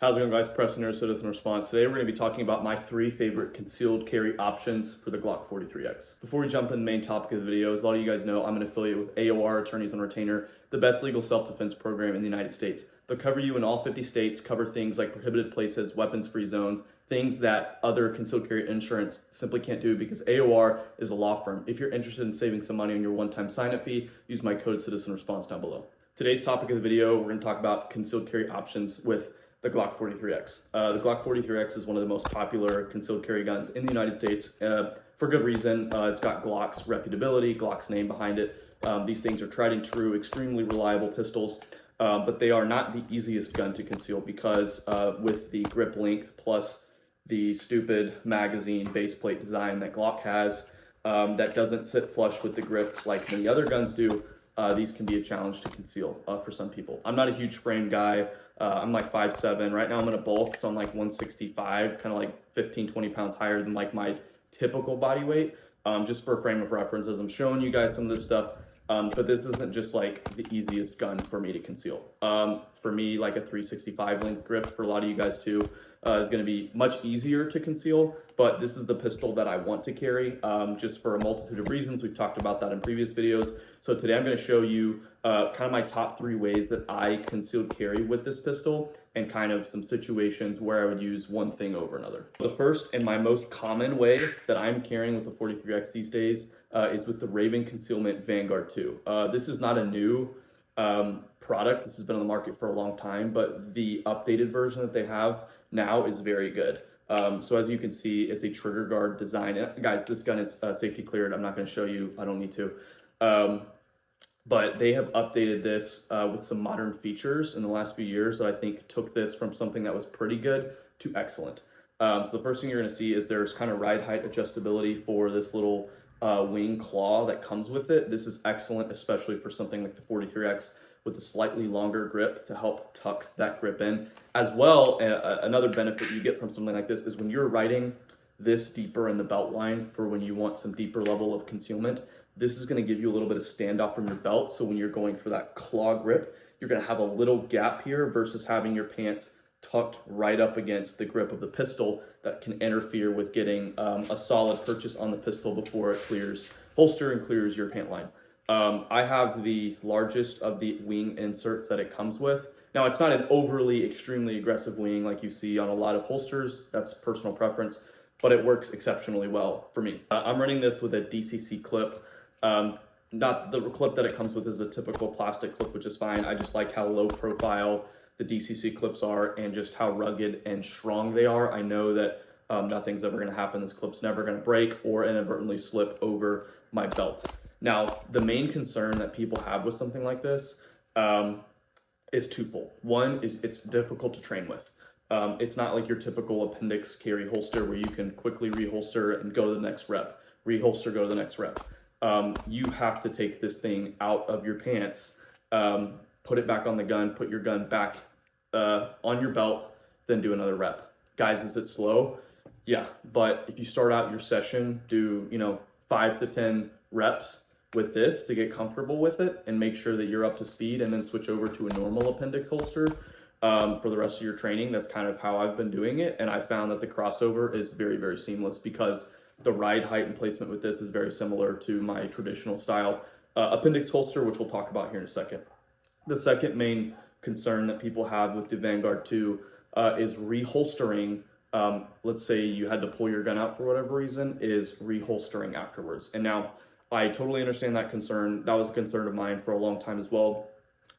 How's it going, guys? Preston here, Citizen Response. Today we're going to be talking about my 3 favorite concealed carry options for the Glock 43X. Before we jump into the main topic of the video, as a lot of you guys know, I'm an affiliate with AOR, Attorneys on Retainer, the best legal self-defense program in the United States. They'll cover you in all 50 states, cover things like prohibited places, weapons-free zones, things that other concealed carry insurance simply can't do because AOR is a law firm. If you're interested in saving some money on your one-time sign-up fee, use my code Citizen Response down below. Today's topic of the video, we're going to talk about concealed carry options with the Glock 43X. The Glock 43X is one of the most popular concealed carry guns in the United States for good reason. It's got Glock's reputability, Glock's name behind it. These things are tried and true, extremely reliable pistols, but they are not the easiest gun to conceal because with the grip length plus the stupid magazine baseplate design that Glock has that doesn't sit flush with the grip like many other guns do, these can be a challenge to conceal for some people. I'm not a huge frame guy. I'm like 5'7". Right now I'm in a bulk, so I'm like 165, kind of like 15, 20 pounds higher than like my typical body weight. Just for a frame of reference, as I'm showing you guys some of this stuff, but this isn't just like the easiest gun for me to conceal. For me, like a 365 length grip for a lot of you guys too is going to be much easier to conceal, but this is the pistol that I want to carry just for a multitude of reasons. We've talked about that in previous videos. So today I'm going to show you kind of my top 3 ways that I concealed carry with this pistol and kind of some situations where I would use one thing over another. The first and my most common way that I'm carrying with the 43X these days is with the Raven Concealment Vanguard 2. This is not a new product. This has been on the market for a long time, but the updated version that they have now is very good. So as you can see, it's a trigger guard design. And guys, this gun is safety cleared. I'm not going to show you. I don't need to. But they have updated this with some modern features in the last few years that I think took this from something that was pretty good to excellent. So the first thing you're going to see is there's kind of ride height adjustability for this little wing claw that comes with it. This is excellent, especially for something like the 43X with a slightly longer grip to help tuck that grip in. As well, another benefit you get from something like this is when you're riding this deeper in the belt line for when you want some deeper level of concealment, this is going to give you a little bit of standoff from your belt. So when you're going for that claw grip, you're going to have a little gap here versus having your pants tucked right up against the grip of the pistol that can interfere with getting a solid purchase on the pistol before it clears holster and clears your pant line. I have the largest of the wing inserts that it comes with. Now, it's not an overly extremely aggressive wing like you see on a lot of holsters. That's personal preference, but it works exceptionally well for me. I'm running this with a DCC clip. Not the clip that it comes with is a typical plastic clip, which is fine. I just like how low profile the DCC clips are and just how rugged and strong they are. I know that nothing's ever going to happen. This clip's never going to break or inadvertently slip over my belt. Now, the main concern that people have with something like this is twofold. One is it's difficult to train with. It's not like your typical appendix carry holster where you can quickly reholster and go to the next rep, reholster, go to the next rep. You have to take this thing out of your pants, put it back on the gun, put your gun back on your belt, then do another rep. Guys, is it slow? Yeah, but if you start out your session, do 5 to 10 reps with this to get comfortable with it and make sure that you're up to speed, and then switch over to a normal appendix holster for the rest of your training. That's kind of how I've been doing it, and I found that the crossover is very, very seamless because the ride height and placement with this is very similar to my traditional style appendix holster, which we'll talk about here in a second. The second main concern that people have with the Vanguard 2 is reholstering. Let's say you had to pull your gun out for whatever reason, is reholstering afterwards. And now I totally understand that concern. That was a concern of mine for a long time as well.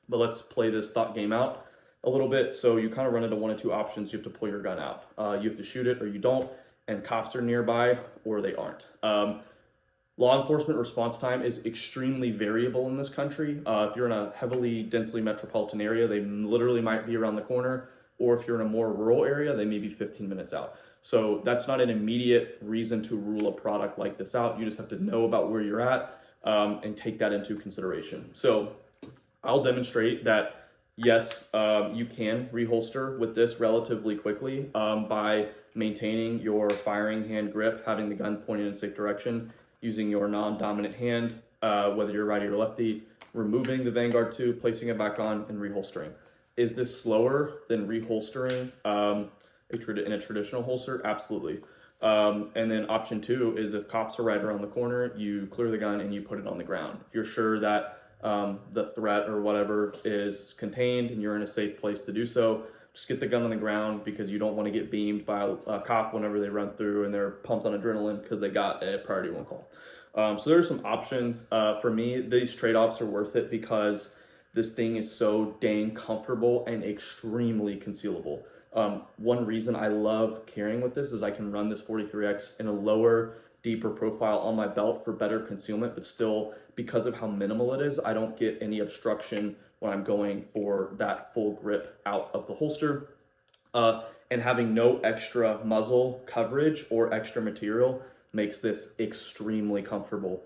But let's play this thought game out a little bit. So you kind of run into one of two options. You have to pull your gun out. You have to shoot it or you don't, and cops are nearby or they aren't. Law enforcement response time is extremely variable in this country. If you're in a heavily, densely metropolitan area, they literally might be around the corner. Or if you're in a more rural area, they may be 15 minutes out. So that's not an immediate reason to rule a product like this out. You just have to know about where you're at and take that into consideration. So I'll demonstrate that, yes, you can reholster with this relatively quickly by maintaining your firing hand grip, having the gun pointed in a safe direction, using your non-dominant hand, whether you're righty or lefty, removing the Vanguard 2, placing it back on, and reholstering. Is this slower than reholstering in a traditional holster? Absolutely. And then option 2 is if cops are right around the corner, you clear the gun and you put it on the ground. If you're sure that the threat or whatever is contained and you're in a safe place to do so, just get the gun on the ground, because you don't want to get beamed by a cop whenever they run through and they're pumped on adrenaline because they got a priority 1 call. So there are some options. For me, these trade-offs are worth it because this thing is so dang comfortable and extremely concealable. One reason I love carrying with this is I can run this 43X in a lower, deeper profile on my belt for better concealment, but still, because of how minimal it is, I don't get any obstruction when I'm going for that full grip out of the holster. And having no extra muzzle coverage or extra material makes this extremely comfortable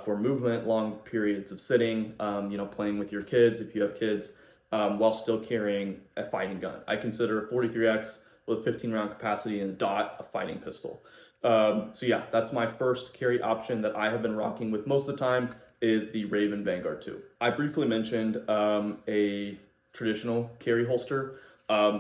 for movement, long periods of sitting, playing with your kids if you have kids, while still carrying a fighting gun. I consider a 43X with a 15-round capacity and a dot a fighting pistol. So yeah, that's my first carry option that I have been rocking with most of the time, is the Raven Vanguard 2. I briefly mentioned a traditional carry holster.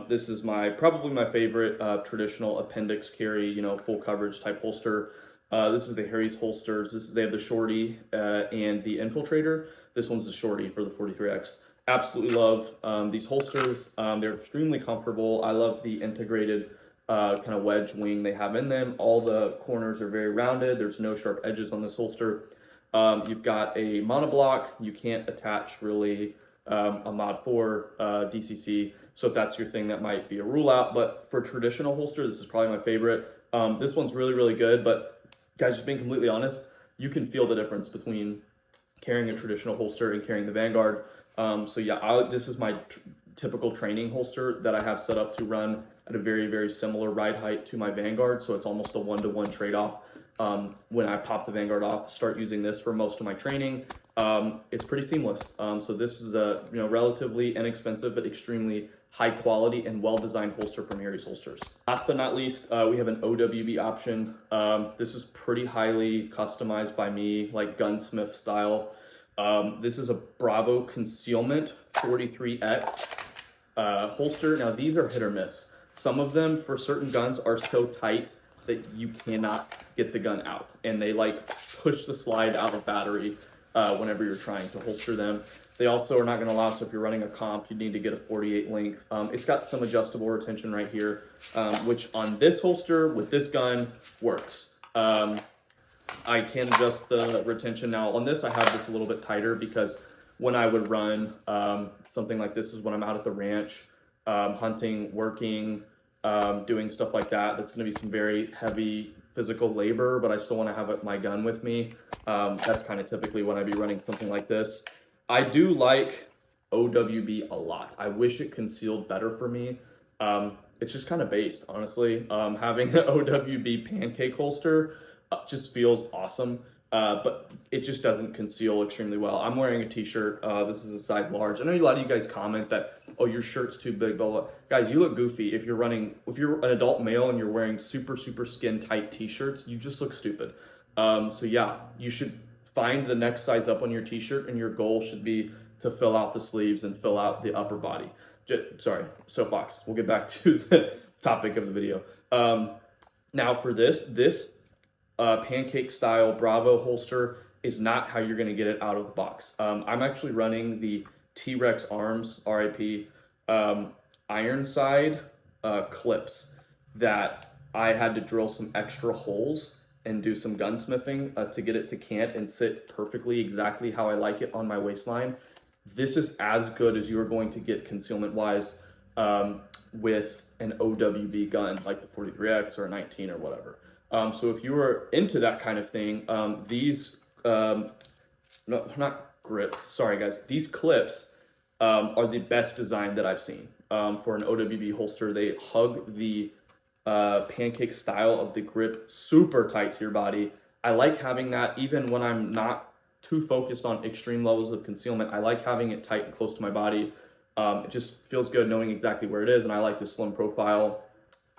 This is probably my favorite traditional appendix carry, full coverage type holster. This is the Harry's holsters. They have the shorty and the infiltrator. This one's the shorty for the 43X. Absolutely love these holsters. They're extremely comfortable. I love the integrated kind of wedge wing they have in them. All the corners are very rounded. There's no sharp edges on this holster. You've got a monoblock. You can't attach really a Mod 4 DCC. So if that's your thing, that might be a rule out. But for traditional holster, this is probably my favorite. This one's really, really good. But guys, just being completely honest, you can feel the difference between carrying a traditional holster and carrying the Vanguard. So yeah, this is my typical training holster that I have set up to run at a very, very similar ride height to my Vanguard. So it's almost a 1-to-1 trade-off. When I pop the Vanguard off, start using this for most of my training, it's pretty seamless. So this is a relatively inexpensive but extremely high quality and well-designed holster from Harry's Holsters. Last but not least, we have an OWB option. This is pretty highly customized by me, like gunsmith style. This is a Bravo Concealment 43X holster. Now these are hit or miss. Some of them for certain guns are so tight that you cannot get the gun out, and they push the slide out of battery whenever you're trying to holster them. They also are not going to allow, so if you're running a comp, you need to get a 48 length. It's got some adjustable retention right here, which on this holster with this gun works. I can adjust the retention. Now on this, I have this a little bit tighter because when I would run something like this is when I'm out at the ranch, hunting, working, doing stuff like that. That's going to be some very heavy physical labor, but I still want to have my gun with me. That's kind of typically when I'd be running something like this. I do like OWB a lot. I wish it concealed better for me. It's just kind of base, honestly. Having an OWB pancake holster just feels awesome, but it just doesn't conceal extremely well. I'm wearing a t-shirt. This is a size large. I know a lot of you guys comment that, oh, your shirt's too big, blah, blah. Guys, you look goofy. If you're an adult male and you're wearing super, super skin tight t-shirts, you just look stupid. So yeah, you should find the next size up on your t-shirt, and your goal should be to fill out the sleeves and fill out the upper body. Sorry, soapbox. We'll get back to the topic of the video. Now for this pancake style Bravo holster is not how you're going to get it out of the box. I'm actually running the T-Rex Arms, RIP, Ironside clips that I had to drill some extra holes and do some gunsmithing to get it to cant and sit perfectly exactly how I like it on my waistline. This is as good as you're going to get concealment wise with an OWB gun like the 43X or a 19 or whatever. So if you were into that kind of thing, these, not grips, sorry guys, these clips are the best design that I've seen for an OWB holster. They hug the pancake style of the grip super tight to your body. I like having that even when I'm not too focused on extreme levels of concealment. I like having it tight and close to my body. It just feels good knowing exactly where it is, and I like the slim profile.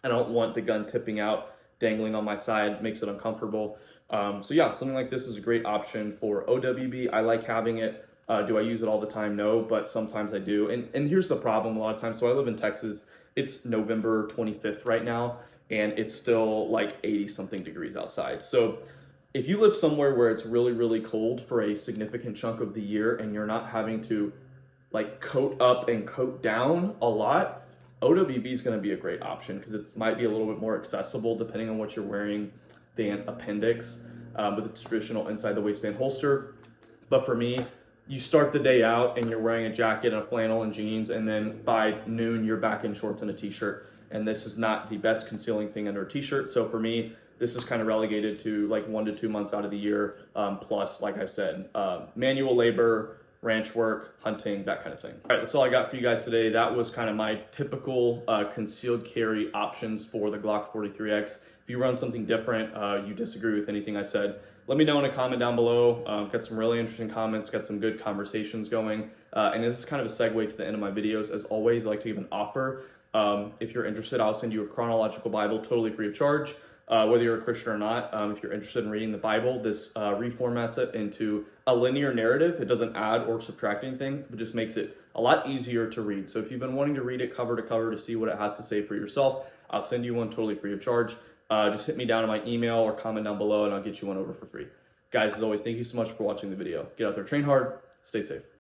I don't want the gun tipping out, dangling on my side, makes it uncomfortable. So yeah, something like this is a great option for OWB. I like having it Do I use it all the time? No, but sometimes I do. And here's the problem a lot of times. So I live in Texas. It's November 25th right now, and it's still like 80 something degrees outside. So if you live somewhere where it's really, really cold for a significant chunk of the year and you're not having to like coat up and coat down a lot, OWB is going to be a great option because it might be a little bit more accessible depending on what you're wearing than appendix with a traditional inside the waistband holster. But for me, you start the day out and you're wearing a jacket and a flannel and jeans, and then by noon you're back in shorts and a t-shirt. And this is not the best concealing thing under a t-shirt. So for me, this is kind of relegated to like 1 to 2 months out of the year. Plus, like I said, manual labor, ranch work, hunting, that kind of thing. All right, that's all I got for you guys today. That was kind of my typical concealed carry options for the Glock 43X. If you run something different, you disagree with anything I said, let me know in a comment down below. Got some really interesting comments, got some good conversations going. And this is kind of a segue to the end of my videos. As always, I like to give an offer. If you're interested, I'll send you a chronological Bible totally free of charge. Whether you're a Christian or not, if you're interested in reading the Bible, this reformats it into a linear narrative. It doesn't add or subtract anything, but just makes it a lot easier to read. So if you've been wanting to read it cover to cover to see what it has to say for yourself, I'll send you one totally free of charge. Just hit me down in my email or comment down below and I'll get you one over for free. Guys, as always, thank you so much for watching the video. Get out there, train hard, stay safe.